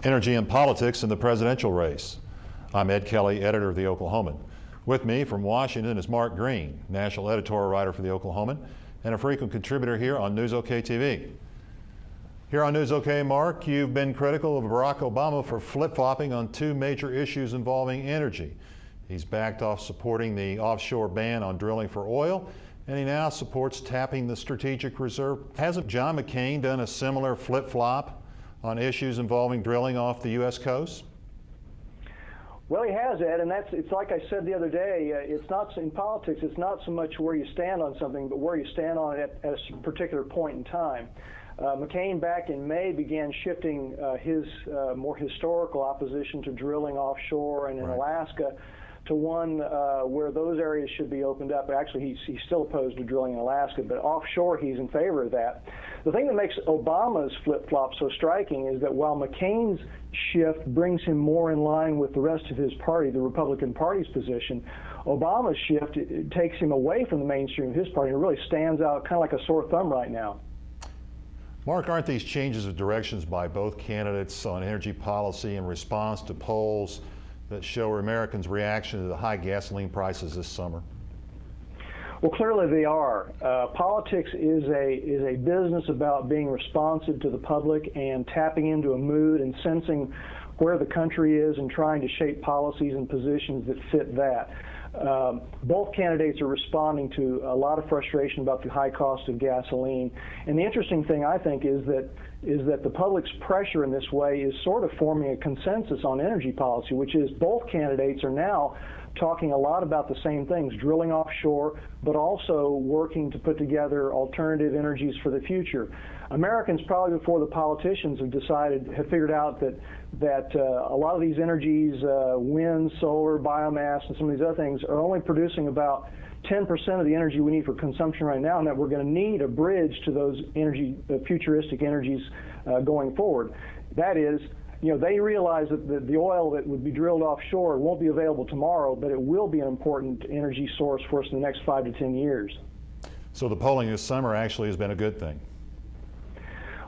Energy and politics in the presidential race. I'm Ed Kelly, editor of the Oklahoman. With me from Washington is Mark Green, national editorial writer for the Oklahoman and a frequent contributor here on News OK TV. Here on News OK, Mark, you've been critical of Barack Obama for flip-flopping on two major issues involving energy. He's backed off supporting the offshore ban on drilling for oil, and he now supports tapping the strategic reserve. Hasn't John McCain done a similar flip-flop on issues involving drilling off the U.S. coast? Well, he has, Ed, and it's like I said the other day, it's not in politics, it's not so much where you stand on something, but where you stand on it at a particular point in time. McCain back in May began shifting his more historical opposition to drilling offshore and in Alaska to one where those areas should be opened up. Actually, he's still opposed to drilling in Alaska, but offshore he's in favor of that. The thing that makes Obama's flip-flop so striking is that while McCain's shift brings him more in line with the rest of his party, the Republican Party's position, Obama's shift takes him away from the mainstream of his party and really stands out kind of like a sore thumb right now. Mark, aren't these changes of directions by both candidates on energy policy in response to polls that show Americans' reaction to the high gasoline prices this summer? Well, clearly they are. Politics is a business about being responsive to the public and tapping into a mood and sensing where the country is and trying to shape policies and positions that fit that. Both candidates are responding to a lot of frustration about the high cost of gasoline. And the interesting thing, I think, is that the public's pressure in this way is sort of forming a consensus on energy policy, which is both candidates are now talking a lot about the same things, drilling offshore, but also working to put together alternative energies for the future. Americans, probably before the politicians, have figured out that a lot of these energies, wind, solar, biomass, and some of these other things are only producing about 10% of the energy we need for consumption right now, and that we're going to need a bridge to those futuristic energies going forward. That is, they realize that the oil that would be drilled offshore won't be available tomorrow, but it will be an important energy source for us in the next 5 to 10 years. So the polling this summer actually has been a good thing.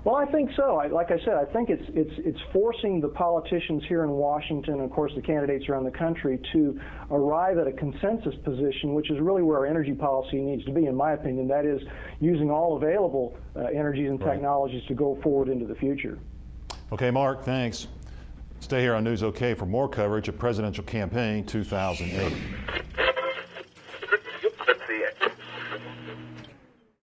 Well, I think so. Like I said, I think it's forcing the politicians here in Washington, and of course the candidates around the country, to arrive at a consensus position, which is really where our energy policy needs to be, in my opinion. That is, using all available energies and technologies to go forward into the future. Okay, Mark, thanks. Stay here on News OK for more coverage of Presidential Campaign 2008.